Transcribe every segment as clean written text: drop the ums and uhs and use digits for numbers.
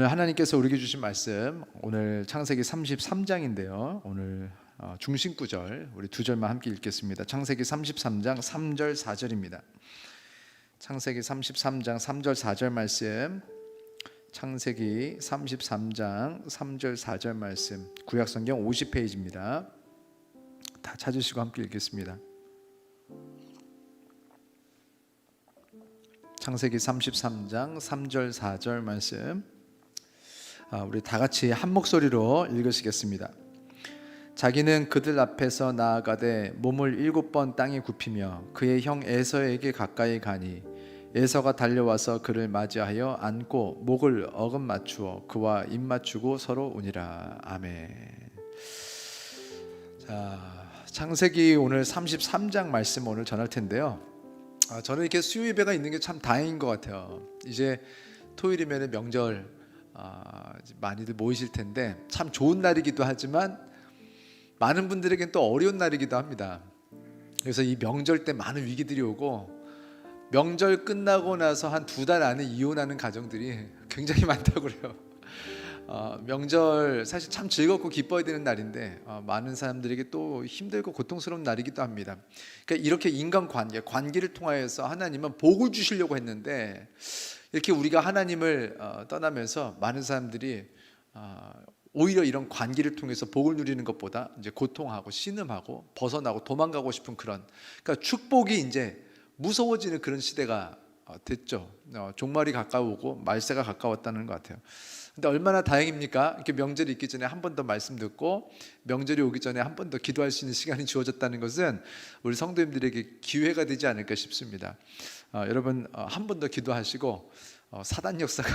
오늘 하나님께서 우리에게 주신 말씀, 오늘 창세기 33장인데요. 오늘 중심 구절 우리 두 절만 함께 읽겠습니다. 창세기 33장 3절 4절입니다. 창세기 33장 3절 4절 말씀, 창세기 33장 3절 4절 말씀, 구약성경 50페이지입니다. 다 찾으시고 함께 읽겠습니다. 창세기 33장 3절 4절 말씀, 우리 다 같이 한 목소리로 읽으시겠습니다. 자기는 그들 앞에서 나아가되 몸을 7번 땅에 굽히며 그의 형 에서에게 가까이 가니 에서가 달려와서 그를 맞이하여 안고 목을 어금 맞추어 그와 입 맞추고 서로 우니라. 아멘. 자, 창세기 오늘 33장 말씀 오늘 전할 텐데요. 저는 이렇게 수요 예배가 있는 게 참 다행인 것 같아요. 이제 토요일이면 명절 많이들 모이실 텐데 참 좋은 날이기도 하지만 많은 분들에겐 또 어려운 날이기도 합니다. 그래서 이 명절 때 많은 위기들이 오고 명절 끝나고 나서 한 2달 안에 이혼하는 가정들이 굉장히 많다고 그래요. 명절 사실 참 즐겁고 기뻐야 되는 날인데 많은 사람들에게 또 힘들고 고통스러운 날이기도 합니다. 그러니까 이렇게 인간관계, 관계를 통하여서 하나님은 복을 주시려고 했는데 이렇게 우리가 하나님을 떠나면서 많은 사람들이 오히려 이런 관계를 통해서 복을 누리는 것보다 이제 고통하고 신음하고 벗어나고 도망가고 싶은 그런, 그러니까 축복이 이제 무서워지는 그런 시대가 됐죠. 종말이 가까우고 말세가 가까웠다는 것 같아요. 근데 얼마나 다행입니까? 이렇게 명절이 있기 전에 한 번 더 말씀 듣고 명절이 오기 전에 한 번 더 기도할 수 있는 시간이 주어졌다는 것은 우리 성도님들에게 기회가 되지 않을까 싶습니다. 여러분 한 번 더 기도하시고 사단 역사가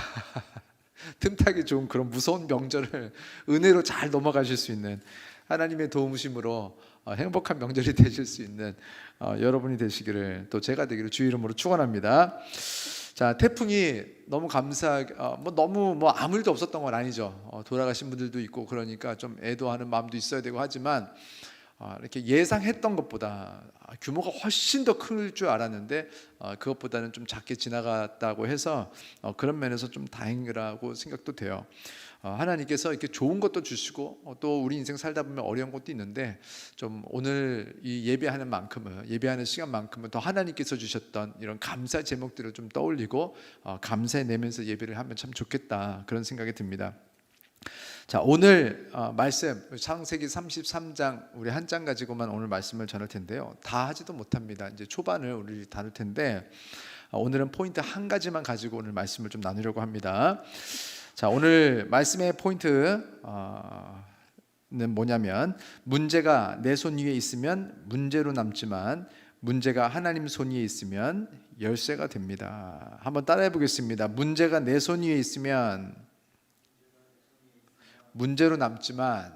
틈타기 좋은 그런 무서운 명절을 은혜로 잘 넘어가실 수 있는 하나님의 도우심으로 행복한 명절이 되실 수 있는 여러분이 되시기를, 또 제가 되기를 주의 이름으로 축원합니다. 자, 태풍이 너무 감사하게 너무 아무 일도 없었던 건 아니죠. 돌아가신 분들도 있고 그러니까 좀 애도하는 마음도 있어야 되고 하지만 이렇게 예상했던 것보다 규모가 훨씬 더 클 줄 알았는데 그것보다는 좀 작게 지나갔다고 해서 그런 면에서 좀 다행이라고 생각도 돼요. 하나님께서 이렇게 좋은 것도 주시고 또 우리 인생 살다 보면 어려운 것도 있는데 좀 오늘 이 예배하는 만큼은, 예배하는 시간만큼은 더 하나님께서 주셨던 이런 감사 제목들을 좀 떠올리고 감사해 내면서 예배를 하면 참 좋겠다, 그런 생각이 듭니다. 자, 오늘 말씀 창세기 33장 우리 한 장 가지고만 오늘 말씀을 전할 텐데요. 다 하지도 못합니다. 이제 초반을 우리 다룰 텐데 오늘은 포인트 한 가지만 가지고 오늘 말씀을 좀 나누려고 합니다. 자, 오늘 말씀의 포인트는 뭐냐면, 문제가 내 손 위에 있으면 문제로 남지만 문제가 하나님 손 위에 있으면 열쇠가 됩니다. 한번 따라해 보겠습니다. 문제가 내 손 위에 있으면 문제로 남지만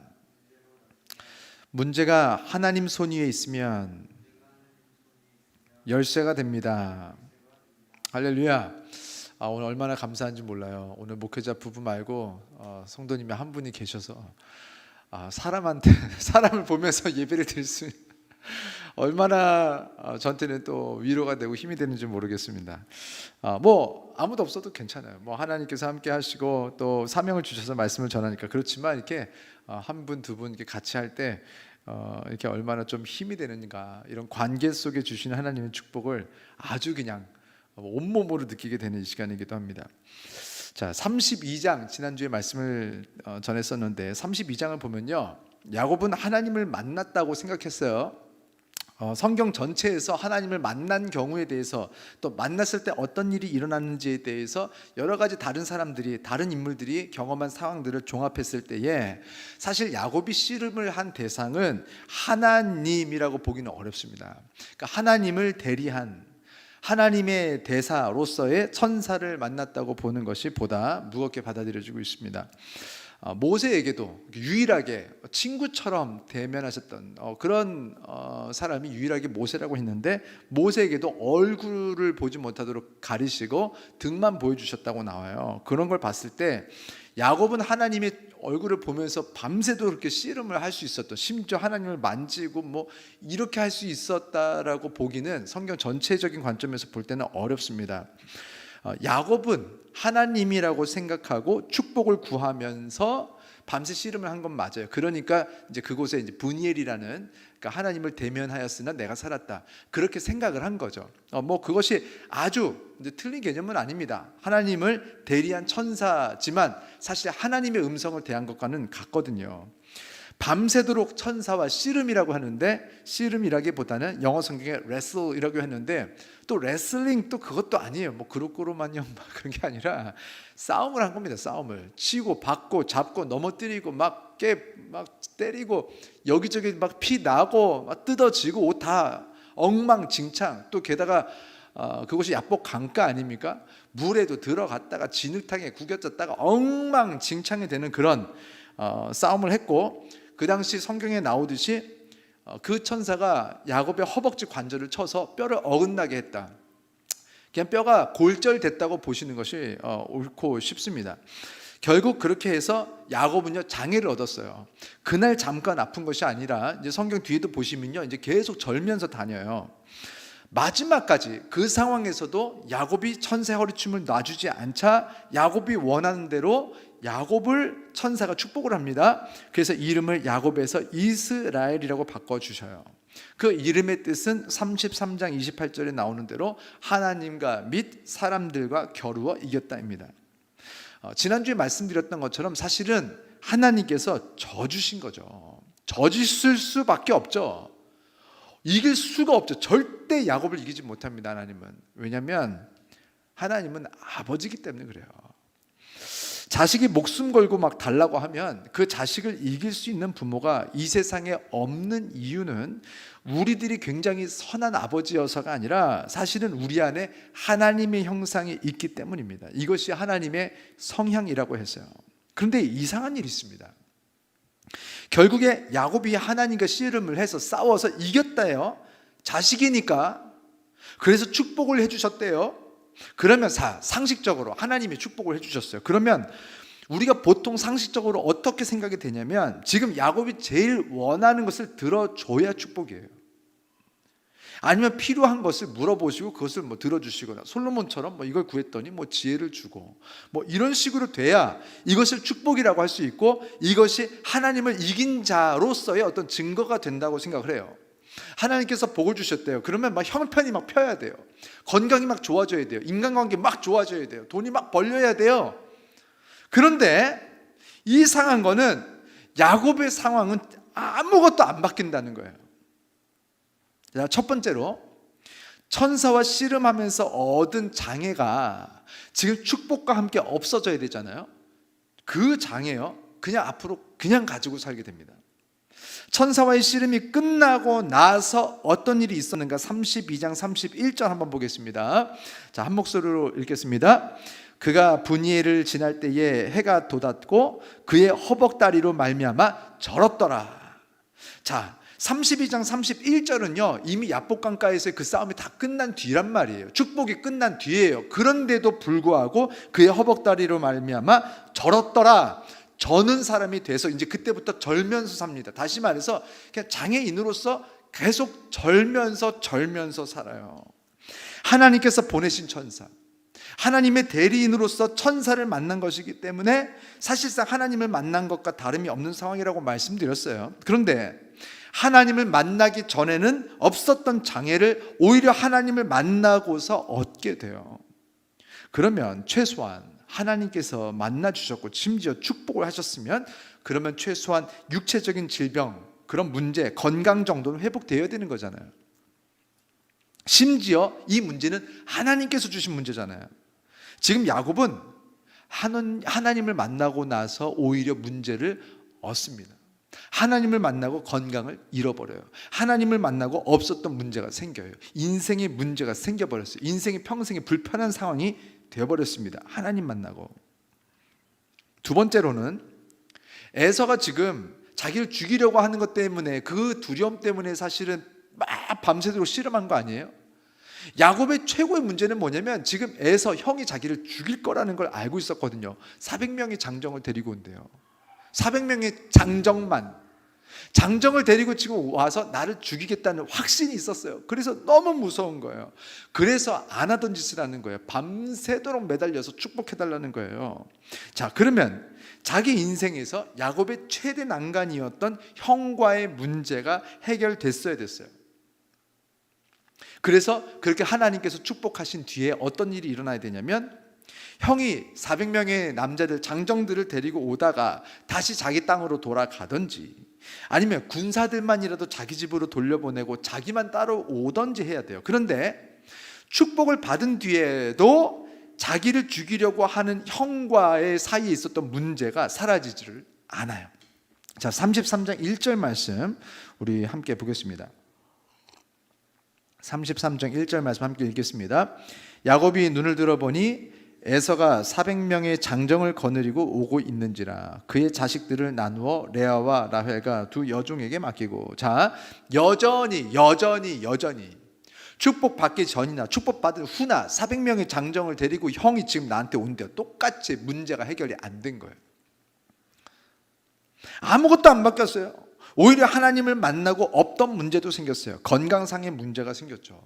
문제가 하나님 손 위에 있으면 열쇠가 됩니다. 할렐루야. 오늘 얼마나 감사한지 몰라요. 오늘 목회자 부부 말고 성도님이 한 분이 계셔서 사람을 보면서 예배를 드릴 수 얼마나 저한테는 또 위로가 되고 힘이 되는지 모르겠습니다. 아무도 없어도 괜찮아요. 하나님께서 함께 하시고 또 사명을 주셔서 말씀을 전하니까 그렇지만 이렇게 한 분, 두 분 이렇게 같이 할 때 이렇게 얼마나 좀 힘이 되는가, 이런 관계 속에 주시는 하나님의 축복을 아주 그냥 온몸으로 느끼게 되는 이 시간이기도 합니다. 자, 32장 지난주에 말씀을 전했었는데 32장을 보면요, 야곱은 하나님을 만났다고 생각했어요. 성경 전체에서 하나님을 만난 경우에 대해서, 또 만났을 때 어떤 일이 일어났는지에 대해서 여러 가지 다른 사람들이, 다른 인물들이 경험한 상황들을 종합했을 때에 사실 야곱이 씨름을 한 대상은 하나님이라고 보기는 어렵습니다. 그러니까 하나님을 대리한 하나님의 대사로서의 천사를 만났다고 보는 것이 보다 무겁게 받아들여지고 있습니다. 모세에게도 유일하게 친구처럼 대면하셨던 그런 사람이 유일하게 모세라고 했는데, 모세에게도 얼굴을 보지 못하도록 가리시고 등만 보여주셨다고 나와요. 그런 걸 봤을 때 야곱은 하나님의 얼굴을 보면서 밤새도록 그렇게 씨름을 할 수 있었던, 심지어 하나님을 만지고 이렇게 할 수 있었다라고 보기는 성경 전체적인 관점에서 볼 때는 어렵습니다. 야곱은 하나님이라고 생각하고 축복을 구하면서 밤새 씨름을 한 건 맞아요. 그러니까 이제 그곳에 이제 분이엘이라는, 그러니까 하나님을 대면하였으나 내가 살았다, 그렇게 생각을 한 거죠. 뭐 그것이 아주 이제 틀린 개념은 아닙니다. 하나님을 대리한 천사지만 사실 하나님의 음성을 대한 것과는 같거든요. 밤새도록 천사와 씨름이라고 하는데, 씨름이라기보다는 영어 성경에 wrestle이라고 했는데, 또 레슬링 또 그것도 아니에요. 뭐 그룹그룹만요 그런 게 아니라 싸움을 한 겁니다. 싸움을 치고 받고 잡고 넘어뜨리고 막 때리고 여기저기 막 피 나고 막 뜯어지고 옷 다 엉망진창, 또 게다가 그것이 야복 강가 아닙니까? 물에도 들어갔다가 진흙탕에 구겨졌다가 엉망진창이 되는 그런 싸움을 했고, 그 당시 성경에 나오듯이 그 천사가 야곱의 허벅지 관절을 쳐서 뼈를 어긋나게 했다. 그냥 뼈가 골절됐다고 보시는 것이 옳고 싶습니다. 결국 그렇게 해서 야곱은요 장애를 얻었어요. 그날 잠깐 아픈 것이 아니라 이제 성경 뒤에도 보시면요 이제 계속 절면서 다녀요. 마지막까지 그 상황에서도 야곱이 천사의 허리춤을 놔주지 않자 야곱이 원하는 대로 야곱을 천사가 축복을 합니다. 그래서 이름을 야곱에서 이스라엘이라고 바꿔주셔요. 그 이름의 뜻은 33장 28절에 나오는 대로 하나님과 및 사람들과 겨루어 이겼다입니다. 지난주에 말씀드렸던 것처럼 사실은 하나님께서 져주신 거죠. 져주실 수밖에 없죠. 이길 수가 없죠. 절대 야곱을 이기지 못합니다. 하나님은. 왜냐하면 하나님은 아버지이기 때문에 그래요. 자식이 목숨 걸고 막 달라고 하면 그 자식을 이길 수 있는 부모가 이 세상에 없는 이유는 우리들이 굉장히 선한 아버지여서가 아니라 사실은 우리 안에 하나님의 형상이 있기 때문입니다. 이것이 하나님의 성향이라고 했어요. 그런데 이상한 일이 있습니다. 결국에 야곱이 하나님과 씨름을 해서 싸워서 이겼다요. 자식이니까. 그래서 축복을 해주셨대요. 그러면 상식적으로 하나님이 축복을 해주셨어요. 그러면 우리가 보통 상식적으로 어떻게 생각이 되냐면, 지금 야곱이 제일 원하는 것을 들어줘야 축복이에요. 아니면 필요한 것을 물어보시고 그것을 뭐 들어주시거나, 솔로몬처럼 뭐 이걸 구했더니 뭐 지혜를 주고 뭐 이런 식으로 돼야 이것을 축복이라고 할 수 있고, 이것이 하나님을 이긴 자로서의 어떤 증거가 된다고 생각을 해요. 하나님께서 복을 주셨대요. 그러면 막 형편이 막 펴야 돼요. 건강이 막 좋아져야 돼요. 인간관계 막 좋아져야 돼요. 돈이 막 벌려야 돼요. 그런데 이상한 거는 야곱의 상황은 아무것도 안 바뀐다는 거예요. 자, 첫 번째로 천사와 씨름하면서 얻은 장애가 지금 축복과 함께 없어져야 되잖아요. 그 장애요, 그냥 앞으로 그냥 가지고 살게 됩니다. 천사와의 씨름이 끝나고 나서 어떤 일이 있었는가? 32장 31절 한번 보겠습니다. 자, 한 목소리로 읽겠습니다. 그가 분이엘을 지날 때에 해가 돋았고 그의 허벅다리로 말미암아 절었더라. 자, 32장 31절은요 이미 야복강가에서의 그 싸움이 다 끝난 뒤란 말이에요. 축복이 끝난 뒤에요. 그런데도 불구하고 그의 허벅다리로 말미암아 절었더라. 저는 사람이 돼서 이제 그때부터 절면서 삽니다. 다시 말해서 그냥 장애인으로서 계속 절면서 살아요. 하나님께서 보내신 천사, 하나님의 대리인으로서 천사를 만난 것이기 때문에 사실상 하나님을 만난 것과 다름이 없는 상황이라고 말씀드렸어요. 그런데 하나님을 만나기 전에는 없었던 장애를 오히려 하나님을 만나고서 얻게 돼요. 그러면 최소한 하나님께서 만나주셨고 심지어 축복을 하셨으면, 그러면 최소한 육체적인 질병, 그런 문제, 건강 정도는 회복되어야 되는 거잖아요. 심지어 이 문제는 하나님께서 주신 문제잖아요. 지금 야곱은 하나님을 만나고 나서 오히려 문제를 얻습니다. 하나님을 만나고 건강을 잃어버려요. 하나님을 만나고 없었던 문제가 생겨요. 인생의 문제가 생겨버렸어요. 인생의 평생에 불편한 상황이 되어버렸습니다. 하나님 만나고. 두 번째로는 에서가 지금 자기를 죽이려고 하는 것 때문에, 그 두려움 때문에 사실은 막 밤새도록 씨름한 거 아니에요? 야곱의 최고의 문제는 뭐냐면 지금 에서 형이 자기를 죽일 거라는 걸 알고 있었거든요. 400명의 장정을 데리고 온대요. 400명의 장정만. 장정을 데리고 지금 와서 나를 죽이겠다는 확신이 있었어요. 그래서 너무 무서운 거예요. 그래서 안 하던 짓을 하는 거예요. 밤새도록 매달려서 축복해달라는 거예요. 자, 그러면 자기 인생에서 야곱의 최대 난관이었던 형과의 문제가 해결됐어야 됐어요. 그래서 그렇게 하나님께서 축복하신 뒤에 어떤 일이 일어나야 되냐면, 형이 400명의 남자들, 장정들을 데리고 오다가 다시 자기 땅으로 돌아가든지, 아니면 군사들만이라도 자기 집으로 돌려보내고 자기만 따로 오든지 해야 돼요. 그런데 축복을 받은 뒤에도 자기를 죽이려고 하는 형과의 사이에 있었던 문제가 사라지지를 않아요. 자, 33장 1절 말씀 우리 함께 보겠습니다. 33장 1절 말씀 함께 읽겠습니다. 야곱이 눈을 들어보니 에서가 400명의 장정을 거느리고 오고 있는지라. 그의 자식들을 나누어 레아와 라헬과 두 여종에게 맡기고. 자, 여전히 축복받기 전이나 축복받은 후나 400명의 장정을 데리고 형이 지금 나한테 온대요. 똑같이 문제가 해결이 안 된 거예요. 아무것도 안 바뀌었어요. 오히려 하나님을 만나고 없던 문제도 생겼어요. 건강상의 문제가 생겼죠.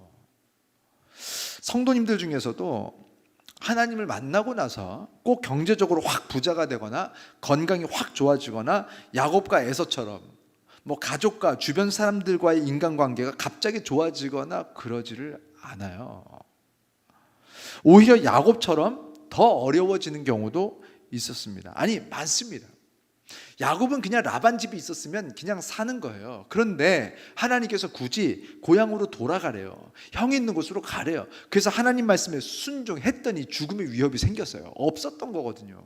성도님들 중에서도 하나님을 만나고 나서 꼭 경제적으로 확 부자가 되거나 건강이 확 좋아지거나 야곱과 에서처럼 뭐 가족과 주변 사람들과의 인간관계가 갑자기 좋아지거나 그러지를 않아요. 오히려 야곱처럼 더 어려워지는 경우도 있었습니다. 아니, 많습니다. 야곱은 그냥 라반 집이 있었으면 그냥 사는 거예요. 그런데 하나님께서 굳이 고향으로 돌아가래요. 형이 있는 곳으로 가래요. 그래서 하나님 말씀에 순종했더니 죽음의 위협이 생겼어요. 없었던 거거든요.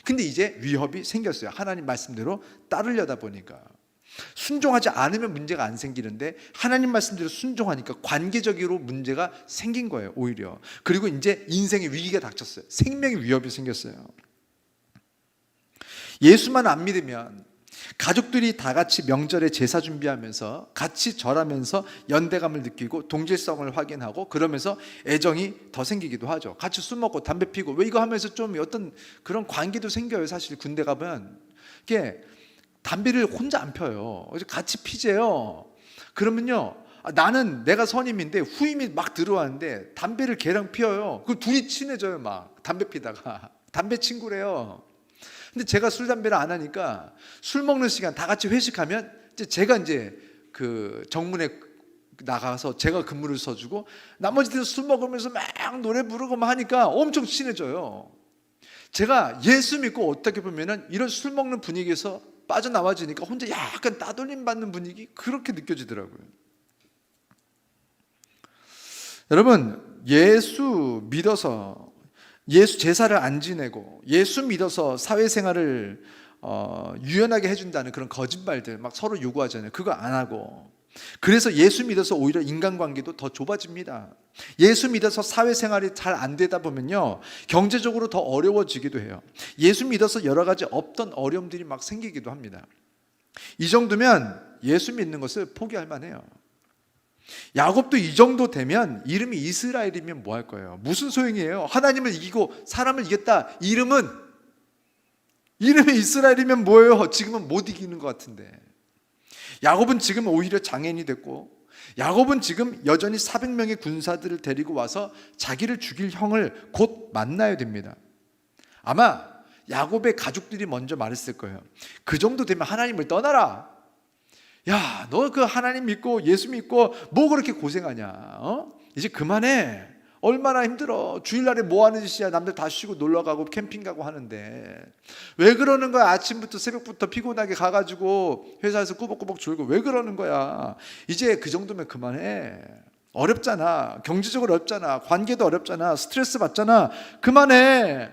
근데 이제 위협이 생겼어요. 하나님 말씀대로 따르려다 보니까. 순종하지 않으면 문제가 안 생기는데 하나님 말씀대로 순종하니까 관계적으로 문제가 생긴 거예요, 오히려. 그리고 이제 인생의 위기가 닥쳤어요. 생명의 위협이 생겼어요. 예수만 안 믿으면 가족들이 다 같이 명절에 제사 준비하면서 같이 절하면서 연대감을 느끼고 동질성을 확인하고 그러면서 애정이 더 생기기도 하죠. 같이 술 먹고 담배 피고 왜 이거 하면서 좀 어떤 그런 관계도 생겨요. 사실 군대 가면 이게 담배를 혼자 안 펴요. 같이 피재요. 그러면요, 나는 내가 선임인데 후임이 막 들어왔는데 담배를 걔랑 피워요. 그 둘이 친해져요. 막 담배 피다가 담배 친구래요. 근데 제가 술 담배를 안 하니까 술 먹는 시간 다 같이 회식하면 제가 이제 그 정문에 나가서 제가 근무를 서주고 나머지들 술 먹으면서 막 노래 부르고 막 하니까 엄청 친해져요. 제가 예수 믿고 어떻게 보면은 이런 술 먹는 분위기에서 빠져나와지니까 혼자 약간 따돌림 받는 분위기 그렇게 느껴지더라고요. 여러분, 예수 믿어서 예수 제사를 안 지내고 예수 믿어서 사회생활을 유연하게 해준다는 그런 거짓말들 막 서로 요구하잖아요. 그거 안 하고, 그래서 예수 믿어서 오히려 인간관계도 더 좁아집니다. 예수 믿어서 사회생활이 잘 안 되다 보면요, 경제적으로 더 어려워지기도 해요. 예수 믿어서 여러 가지 없던 어려움들이 막 생기기도 합니다. 이 정도면 예수 믿는 것을 포기할 만해요. 야곱도 이 정도 되면 이름이 이스라엘이면 뭐 할 거예요? 무슨 소용이에요? 하나님을 이기고 사람을 이겼다. 이름이 이스라엘이면 뭐예요? 지금은 못 이기는 것 같은데. 야곱은 지금 오히려 장애인이 됐고, 야곱은 지금 여전히 400명의 군사들을 데리고 와서 자기를 죽일 형을 곧 만나야 됩니다. 아마 야곱의 가족들이 먼저 말했을 거예요. 그 정도 되면 하나님을 떠나라. 야, 너 그 하나님 믿고 예수 믿고 뭐 그렇게 고생하냐? 이제 그만해. 얼마나 힘들어. 주일날에 뭐 하는 짓이야. 남들 다 쉬고 놀러 가고 캠핑 가고 하는데 왜 그러는 거야? 아침부터 새벽부터 피곤하게 가가지고 회사에서 꾸벅꾸벅 졸고 왜 그러는 거야? 이제 그 정도면 그만해. 어렵잖아. 경제적으로 어렵잖아. 관계도 어렵잖아. 스트레스 받잖아. 그만해.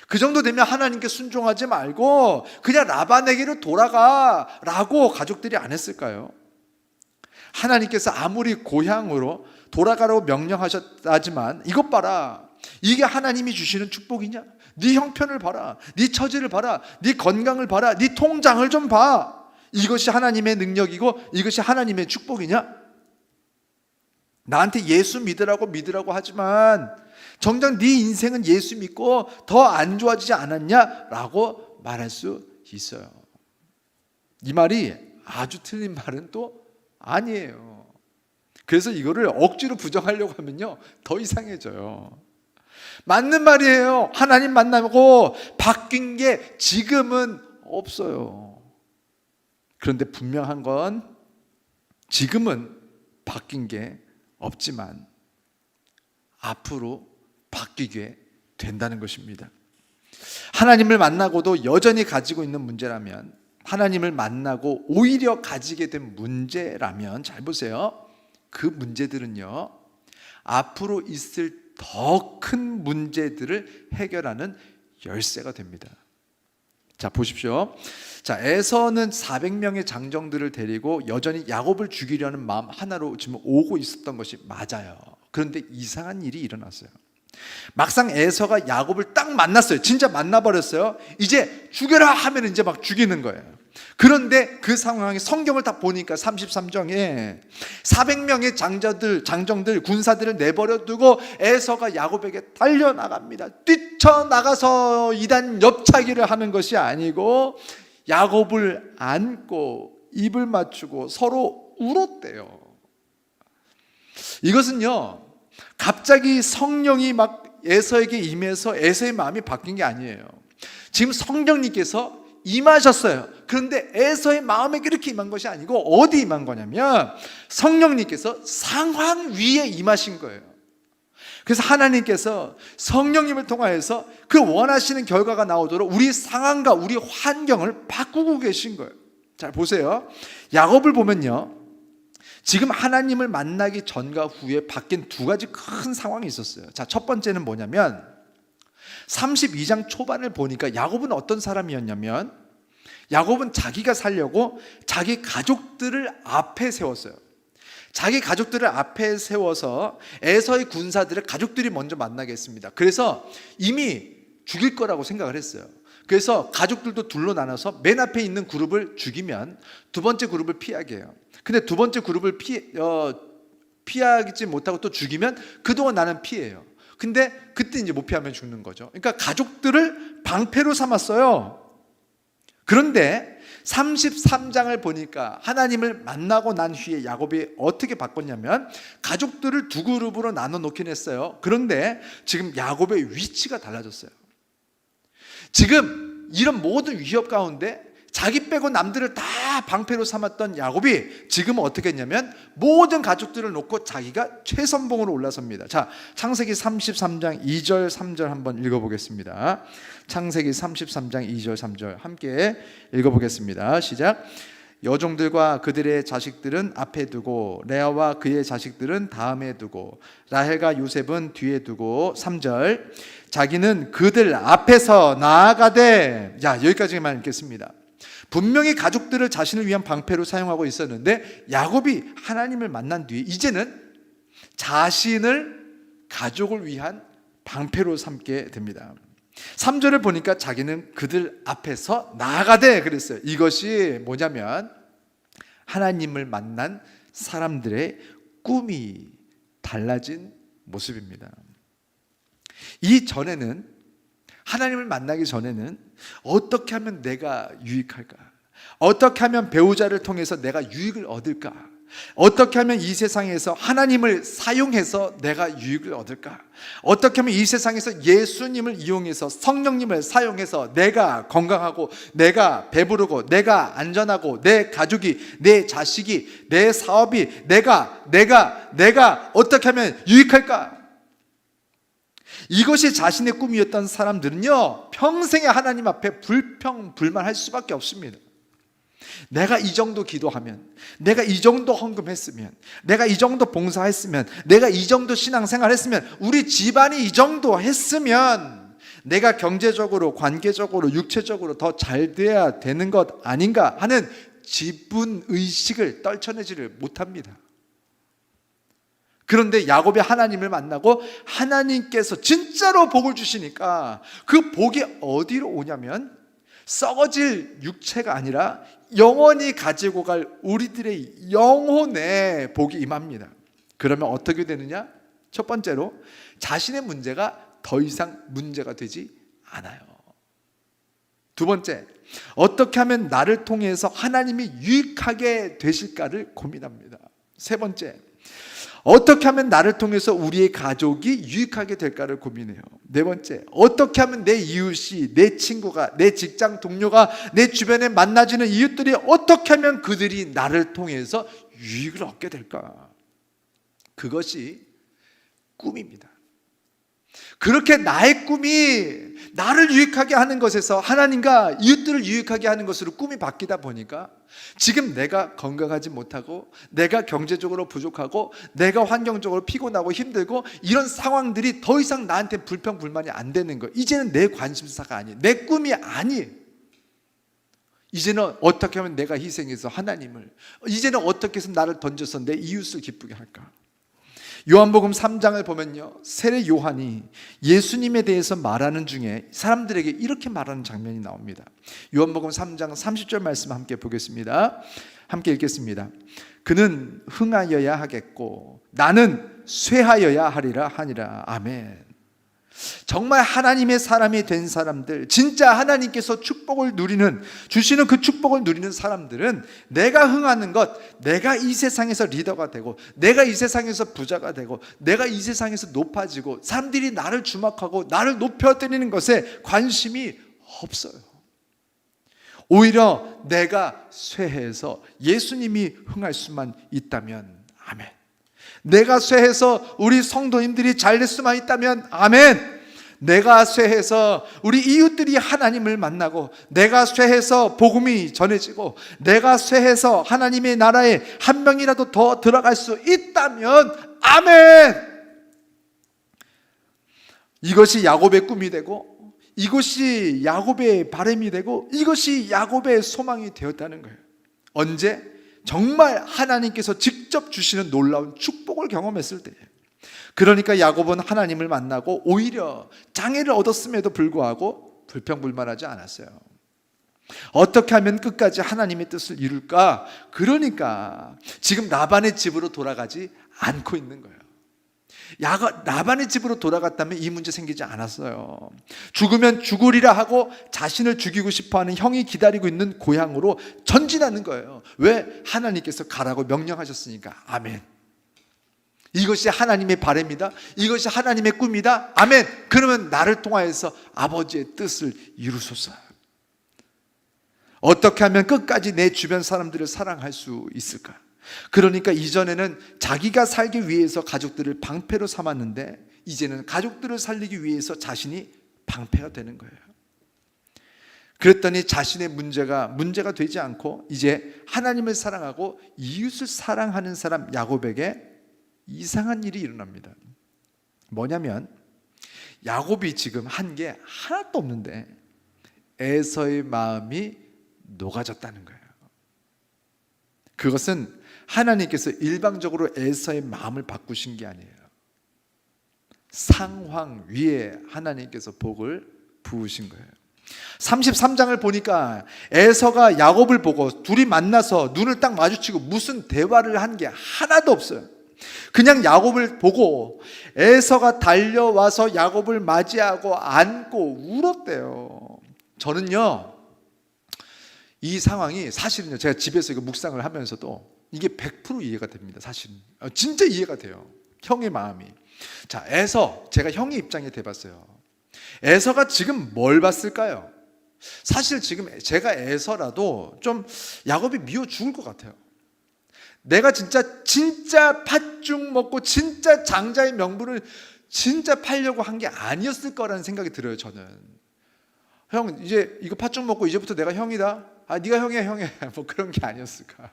그 정도 되면 하나님께 순종하지 말고 그냥 라반에게로 돌아가 라고 가족들이 안 했을까요? 하나님께서 아무리 고향으로 돌아가라고 명령하셨다지만 이것 봐라, 이게 하나님이 주시는 축복이냐? 네 형편을 봐라, 네 처지를 봐라, 네 건강을 봐라, 네 통장을 좀 봐. 이것이 하나님의 능력이고 이것이 하나님의 축복이냐? 나한테 예수 믿으라고 하지만 정작 네 인생은 예수 믿고 더 안 좋아지지 않았냐? 라고 말할 수 있어요. 이 말이 아주 틀린 말은 또 아니에요. 그래서 이거를 억지로 부정하려고 하면요 더 이상해져요. 맞는 말이에요. 하나님 만나고 바뀐 게 지금은 없어요. 그런데 분명한 건 지금은 바뀐 게 없지만 앞으로 바뀌게 된다는 것입니다. 하나님을 만나고도 여전히 가지고 있는 문제라면, 하나님을 만나고 오히려 가지게 된 문제라면, 잘 보세요. 그 문제들은요 앞으로 있을 더 큰 문제들을 해결하는 열쇠가 됩니다. 자, 보십시오. 자, 에서는 400명의 장정들을 데리고 여전히 야곱을 죽이려는 마음 하나로 지금 오고 있었던 것이 맞아요. 그런데 이상한 일이 일어났어요. 막상 에서가 야곱을 딱 만났어요. 진짜 만나버렸어요. 이제 죽여라 하면 이제 막 죽이는 거예요. 그런데 그 상황에 성경을 다 보니까 33장에 400명의 장정들, 군사들을 내버려 두고 에서가 야곱에게 달려나갑니다. 뛰쳐나가서 이단 옆차기를 하는 것이 아니고 야곱을 안고 입을 맞추고 서로 울었대요. 이것은요 갑자기 성령이 막 에서에게 임해서 에서의 마음이 바뀐 게 아니에요. 지금 성령님께서 임하셨어요. 그런데 에서의 마음에 이렇게 임한 것이 아니고 어디 임한 거냐면 성령님께서 상황 위에 임하신 거예요. 그래서 하나님께서 성령님을 통하여서 그 원하시는 결과가 나오도록 우리 상황과 우리 환경을 바꾸고 계신 거예요. 잘 보세요. 야곱을 보면요 지금 하나님을 만나기 전과 후에 바뀐 두 가지 큰 상황이 있었어요. 자, 첫 번째는 뭐냐면 32장 초반을 보니까 야곱은 어떤 사람이었냐면 야곱은 자기가 살려고 자기 가족들을 앞에 세웠어요. 자기 가족들을 앞에 세워서 에서의 군사들을 가족들이 먼저 만나게 했습니다. 그래서 이미 죽일 거라고 생각을 했어요. 그래서 가족들도 둘로 나눠서 맨 앞에 있는 그룹을 죽이면 두 번째 그룹을 피하게 해요. 근데 두 번째 그룹을 피하지 못하고 또 죽이면 그동안 나는 피해요. 근데 그때 이제 못 피하면 죽는 거죠. 그러니까 가족들을 방패로 삼았어요. 그런데 33장을 보니까 하나님을 만나고 난 후에 야곱이 어떻게 바꿨냐면 가족들을 두 그룹으로 나눠 놓긴 했어요. 그런데 지금 야곱의 위치가 달라졌어요. 지금 이런 모든 위협 가운데 자기 빼고 남들을 다 방패로 삼았던 야곱이 지금은 어떻게 했냐면 모든 가족들을 놓고 자기가 최선봉으로 올라섭니다. 자, 창세기 33장 2절 3절 한번 읽어보겠습니다. 창세기 33장 2절 3절 함께 읽어보겠습니다. 시작. 여종들과 그들의 자식들은 앞에 두고 레아와 그의 자식들은 다음에 두고 라헬과 요셉은 뒤에 두고 3절 자기는 그들 앞에서 나아가되. 자, 여기까지만 읽겠습니다. 분명히 가족들을 자신을 위한 방패로 사용하고 있었는데 야곱이 하나님을 만난 뒤에 이제는 자신을 가족을 위한 방패로 삼게 됩니다. 3절을 보니까 자기는 그들 앞에서 나아가되 그랬어요. 이것이 뭐냐면 하나님을 만난 사람들의 꿈이 달라진 모습입니다. 이전에는 하나님을 만나기 전에는 어떻게 하면 내가 유익할까? 어떻게 하면 배우자를 통해서 내가 유익을 얻을까? 어떻게 하면 이 세상에서 하나님을 사용해서 내가 유익을 얻을까? 어떻게 하면 이 세상에서 예수님을 이용해서 성령님을 사용해서 내가 건강하고 내가 배부르고 내가 안전하고 내 가족이 내 자식이 내 사업이 내가 어떻게 하면 유익할까? 이것이 자신의 꿈이었던 사람들은요 평생에 하나님 앞에 불평불만할 수밖에 없습니다. 내가 이 정도 기도하면, 내가 이 정도 헌금했으면, 내가 이 정도 봉사했으면, 내가 이 정도 신앙생활 했으면, 우리 집안이 이 정도 했으면 내가 경제적으로, 관계적으로, 육체적으로 더 잘 돼야 되는 것 아닌가 하는 지분의식을 떨쳐내지를 못합니다. 그런데 야곱이 하나님을 만나고 하나님께서 진짜로 복을 주시니까 그 복이 어디로 오냐면 썩어질 육체가 아니라 영원히 가지고 갈 우리들의 영혼에 복이 임합니다. 그러면 어떻게 되느냐? 첫 번째로 자신의 문제가 더 이상 문제가 되지 않아요. 두 번째, 어떻게 하면 나를 통해서 하나님이 유익하게 되실까를 고민합니다. 세 번째, 어떻게 하면 나를 통해서 우리의 가족이 유익하게 될까를 고민해요. 네 번째, 어떻게 하면 내 이웃이, 내 친구가, 내 직장 동료가, 내 주변에 만나지는 이웃들이 어떻게 하면 그들이 나를 통해서 유익을 얻게 될까? 그것이 꿈입니다. 그렇게 나의 꿈이 나를 유익하게 하는 것에서 하나님과 이웃들을 유익하게 하는 것으로 꿈이 바뀌다 보니까 지금 내가 건강하지 못하고, 내가 경제적으로 부족하고, 내가 환경적으로 피곤하고 힘들고, 이런 상황들이 더 이상 나한테 불평불만이 안 되는 거예요. 이제는 내 관심사가 아니에요. 내 꿈이 아니에요. 이제는 어떻게 하면 내가 희생해서 하나님을, 이제는 어떻게 해서 나를 던져서 내 이웃을 기쁘게 할까? 요한복음 3장을 보면요, 세례 요한이 예수님에 대해서 말하는 중에 사람들에게 이렇게 말하는 장면이 나옵니다. 요한복음 3장 30절 말씀 함께 보겠습니다. 함께 읽겠습니다. 그는 흥하여야 하겠고 나는 쇠하여야 하리라 하니라. 아멘. 정말 하나님의 사람이 된 사람들, 진짜 하나님께서 축복을 누리는, 주시는 그 축복을 누리는 사람들은 내가 흥하는 것, 내가 이 세상에서 리더가 되고, 내가 이 세상에서 부자가 되고, 내가 이 세상에서 높아지고, 사람들이 나를 주목하고 나를 높여드리는 것에 관심이 없어요. 오히려 내가 쇠해서 예수님이 흥할 수만 있다면 아멘. 내가 쇠해서 우리 성도님들이 잘 될 수만 있다면 아멘. 내가 쇠해서 우리 이웃들이 하나님을 만나고, 내가 쇠해서 복음이 전해지고, 내가 쇠해서 하나님의 나라에 한 명이라도 더 들어갈 수 있다면 아멘. 이것이 야곱의 꿈이 되고, 이것이 야곱의 바람이 되고, 이것이 야곱의 소망이 되었다는 거예요. 언제? 정말 하나님께서 직접 주시는 놀라운 축복을 경험했을 때예요. 그러니까 야곱은 하나님을 만나고 오히려 장애를 얻었음에도 불구하고 불평불만하지 않았어요. 어떻게 하면 끝까지 하나님의 뜻을 이룰까? 그러니까 지금 라반의 집으로 돌아가지 않고 있는 거예요. 라반의 집으로 돌아갔다면 이 문제 생기지 않았어요. 죽으면 죽으리라 하고 자신을 죽이고 싶어하는 형이 기다리고 있는 고향으로 전진하는 거예요. 왜? 하나님께서 가라고 명령하셨으니까. 아멘. 이것이 하나님의 바람이다, 이것이 하나님의 꿈이다, 아멘. 그러면 나를 통하여서 아버지의 뜻을 이루소서. 어떻게 하면 끝까지 내 주변 사람들을 사랑할 수 있을까? 그러니까 이전에는 자기가 살기 위해서 가족들을 방패로 삼았는데, 이제는 가족들을 살리기 위해서 자신이 방패가 되는 거예요. 그랬더니 자신의 문제가 되지 않고 이제 하나님을 사랑하고 이웃을 사랑하는 사람 야곱에게 이상한 일이 일어납니다. 뭐냐면 야곱이 지금 한 게 하나도 없는데 에서의 마음이 녹아졌다는 거예요. 그것은 하나님께서 일방적으로 에서의 마음을 바꾸신 게 아니에요. 상황 위에 하나님께서 복을 부으신 거예요. 33장을 보니까 에서가 야곱을 보고 둘이 만나서 눈을 딱 마주치고 무슨 대화를 한 게 하나도 없어요. 그냥 야곱을 보고 에서가 달려와서 야곱을 맞이하고 안고 울었대요. 저는요, 이 상황이 사실은요, 제가 집에서 이거 묵상을 하면서도 이게 100% 이해가 됩니다. 사실은 진짜 이해가 돼요. 형의 마음이. 자, 에서, 제가 형의 입장에 대봤어요. 에서가 지금 뭘 봤을까요? 사실 지금 제가 에서라도 좀 야곱이 미워 죽을 것 같아요. 내가 진짜 팥죽 먹고 진짜 장자의 명분을 진짜 팔려고 한 게 아니었을 거라는 생각이 들어요. 저는 형, 이제 이거 팥죽 먹고 이제부터 내가 형이다, 네가 형이야 뭐 그런 게 아니었을까.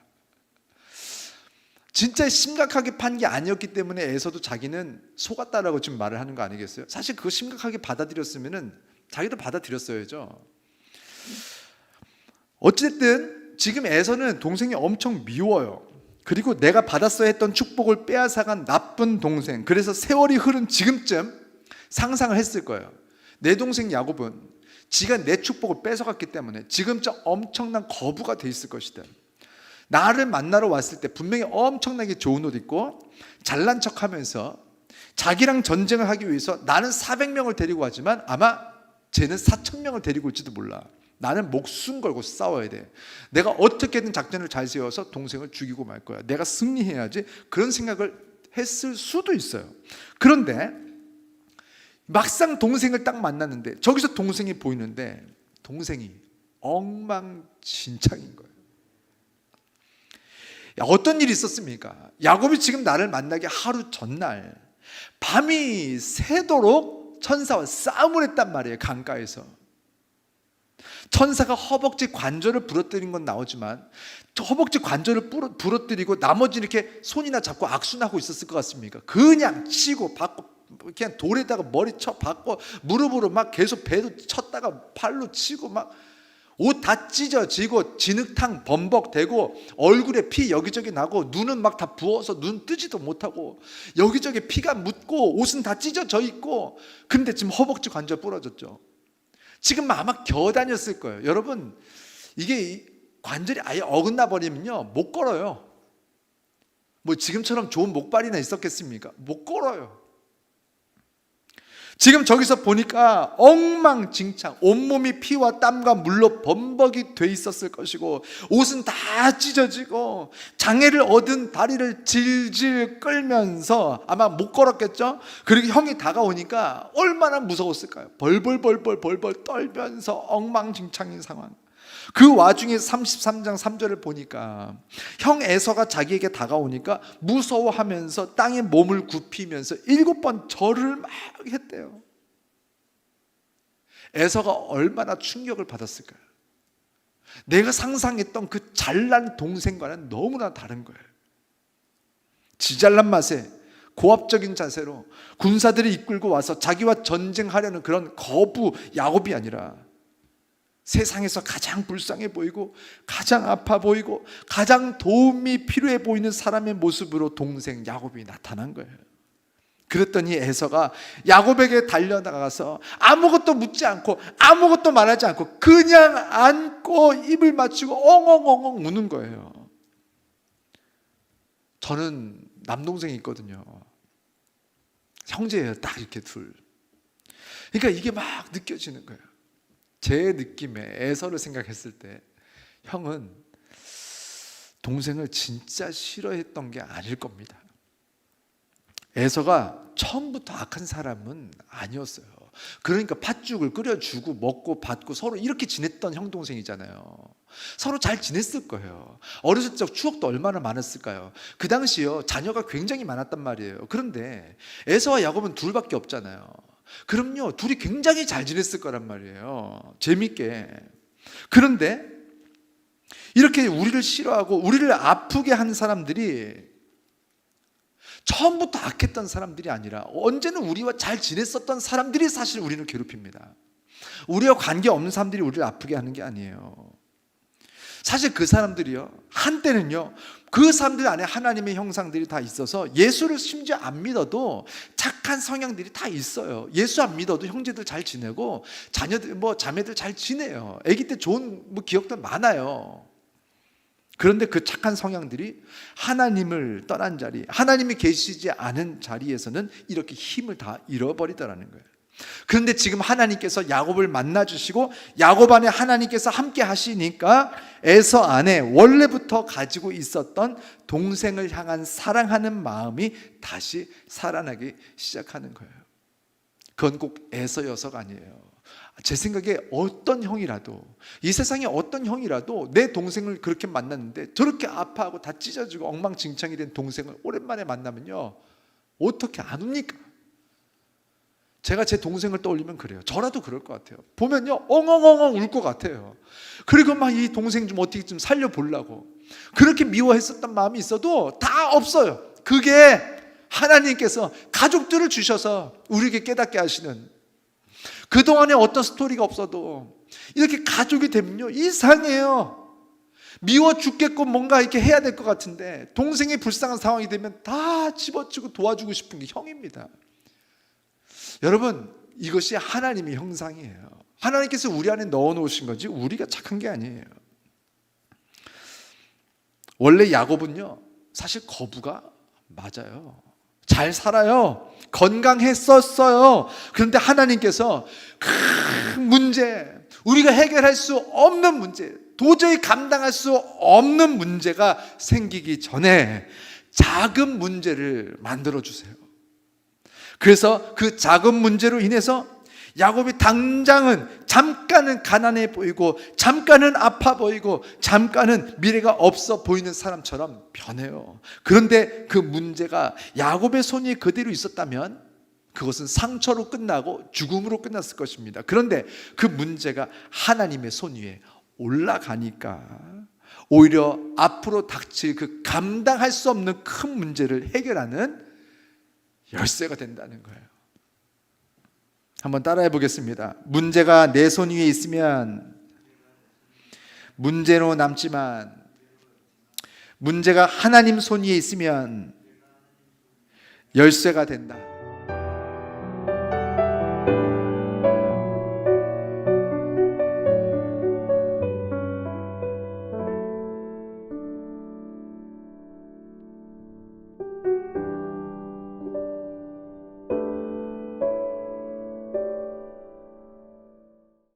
진짜 심각하게 판 게 아니었기 때문에 에서도 자기는 속았다라고 지금 말을 하는 거 아니겠어요? 사실 그거 심각하게 받아들였으면은 자기도 받아들였어야죠. 어쨌든 지금 에서는 동생이 엄청 미워요. 그리고 내가 받았어야 했던 축복을 빼앗아간 나쁜 동생. 그래서 세월이 흐른 지금쯤 상상을 했을 거예요. 내 동생 야곱은 지가 내 축복을 뺏어갔기 때문에 지금쯤 엄청난 거부가 돼 있을 것이다. 나를 만나러 왔을 때 분명히 엄청나게 좋은 옷 입고 잘난 척하면서 자기랑 전쟁을 하기 위해서 나는 400명을 데리고 왔지만 아마 쟤는 4,000명을 데리고 올지도 몰라. 나는 목숨 걸고 싸워야 돼. 내가 어떻게든 작전을 잘 세워서 동생을 죽이고 말 거야. 내가 승리해야지. 그런 생각을 했을 수도 있어요. 그런데 막상 동생을 딱 만났는데 저기서 동생이 보이는데 동생이 엉망진창인 거예요. 어떤 일이 있었습니까? 야곱이 지금 나를 만나기 하루 전날 밤이 새도록 천사와 싸움을 했단 말이에요. 강가에서. 천사가 허벅지 관절을 부러뜨린 건 나오지만 허벅지 관절을 부러뜨리고 나머지 이렇게 손이나 잡고 악순하고 있었을 것 같습니까? 그냥 치고 받고 그냥 돌에다가 머리 쳐 받고 무릎으로 막 계속 배도 쳤다가 팔로 치고 막 옷 다 찢어지고 진흙탕 범벅되고 얼굴에 피 여기저기 나고 눈은 막 다 부어서 눈 뜨지도 못하고 여기저기 피가 묻고 옷은 다 찢어져 있고 근데 지금 허벅지 관절 부러졌죠. 지금 아마 겨다녔을 거예요. 여러분 이게 관절이 아예 어긋나 버리면요 못 걸어요. 뭐 지금처럼 좋은 목발이나 있었겠습니까? 못 걸어요. 지금 저기서 보니까 엉망진창 온몸이 피와 땀과 물로 범벅이 돼 있었을 것이고 옷은 다 찢어지고 장애를 얻은 다리를 질질 끌면서 아마 못 걸었겠죠. 그리고 형이 다가오니까 얼마나 무서웠을까요? 벌벌 떨면서 엉망진창인 상황. 그 와중에 33장 3절을 보니까 형 에서가 자기에게 다가오니까 무서워하면서 땅에 몸을 굽히면서 7번 절을 막 했대요. 에서가 얼마나 충격을 받았을까요? 내가 상상했던 그 잘난 동생과는 너무나 다른 거예요. 지잘난 맛에 고압적인 자세로 군사들이 이끌고 와서 자기와 전쟁하려는 그런 거부 야곱이 아니라 세상에서 가장 불쌍해 보이고 가장 아파 보이고 가장 도움이 필요해 보이는 사람의 모습으로 동생 야곱이 나타난 거예요. 그랬더니 에서가 야곱에게 달려나가서 아무것도 묻지 않고 아무것도 말하지 않고 그냥 안고 입을 맞추고 엉엉엉엉 우는 거예요. 저는 남동생이 있거든요. 형제예요. 딱 이렇게 둘. 그러니까 이게 막 느껴지는 거예요. 제 느낌에 에서를 생각했을 때 형은 동생을 진짜 싫어했던 게 아닐 겁니다. 에서가 처음부터 악한 사람은 아니었어요. 그러니까 팥죽을 끓여주고 먹고 받고 서로 이렇게 지냈던 형 동생이잖아요. 서로 잘 지냈을 거예요. 어렸을 적 추억도 얼마나 많았을까요? 그 당시요 자녀가 굉장히 많았단 말이에요. 그런데 에서와 야곱은 둘밖에 없잖아요. 그럼요 둘이 굉장히 잘 지냈을 거란 말이에요. 재밌게. 그런데 이렇게 우리를 싫어하고 우리를 아프게 한 사람들이 처음부터 악했던 사람들이 아니라 언제는 우리와 잘 지냈었던 사람들이 사실 우리를 괴롭힙니다. 우리와 관계없는 사람들이 우리를 아프게 하는 게 아니에요. 사실 그 사람들이요 한때는요 그 사람들 안에 하나님의 형상들이 다 있어서 예수를 심지어 안 믿어도 착한 성향들이 다 있어요. 예수 안 믿어도 형제들 잘 지내고 자녀들 자매들 잘 지내요. 아기 때 좋은 기억들 많아요. 그런데 그 착한 성향들이 하나님을 떠난 자리, 하나님이 계시지 않은 자리에서는 이렇게 힘을 다 잃어버리더라는 거예요. 그런데 지금 하나님께서 야곱을 만나주시고 야곱 안에 하나님께서 함께 하시니까 에서 안에 원래부터 가지고 있었던 동생을 향한 사랑하는 마음이 다시 살아나기 시작하는 거예요. 그건 꼭 에서여서가 아니에요. 제 생각에 어떤 형이라도 이 세상에 어떤 형이라도 내 동생을 그렇게 만났는데 저렇게 아파하고 다 찢어지고 엉망진창이 된 동생을 오랜만에 만나면요 어떻게 안 웁니까? 제가 제 동생을 떠올리면 그래요. 저라도 그럴 것 같아요. 보면요 엉엉엉엉 울 것 같아요. 그리고 막 이 동생 좀 어떻게 좀 살려보려고 그렇게 미워했었던 마음이 있어도 다 없어요. 그게 하나님께서 가족들을 주셔서 우리에게 깨닫게 하시는, 그동안에 어떤 스토리가 없어도 이렇게 가족이 되면요 이상해요. 미워 죽겠고 뭔가 이렇게 해야 될 것 같은데 동생이 불쌍한 상황이 되면 다 집어주고 도와주고 싶은 게 형입니다. 여러분 이것이 하나님의 형상이에요. 하나님께서 우리 안에 넣어놓으신 거지 우리가 착한 게 아니에요. 원래 야곱은요 사실 거부가 맞아요. 잘 살아요. 건강했었어요. 그런데 하나님께서 큰 문제, 우리가 해결할 수 없는 문제, 도저히 감당할 수 없는 문제가 생기기 전에 작은 문제를 만들어 주세요. 그래서 그 작은 문제로 인해서 야곱이 당장은 잠깐은 가난해 보이고 잠깐은 아파 보이고 잠깐은 미래가 없어 보이는 사람처럼 변해요. 그런데 그 문제가 야곱의 손이 그대로 있었다면 그것은 상처로 끝나고 죽음으로 끝났을 것입니다. 그런데 그 문제가 하나님의 손 위에 올라가니까 오히려 앞으로 닥칠 그 감당할 수 없는 큰 문제를 해결하는 열쇠가 된다는 거예요. 한번 따라해 보겠습니다. 문제가 내 손 위에 있으면 문제로 남지만 문제가 하나님 손 위에 있으면 열쇠가 된다.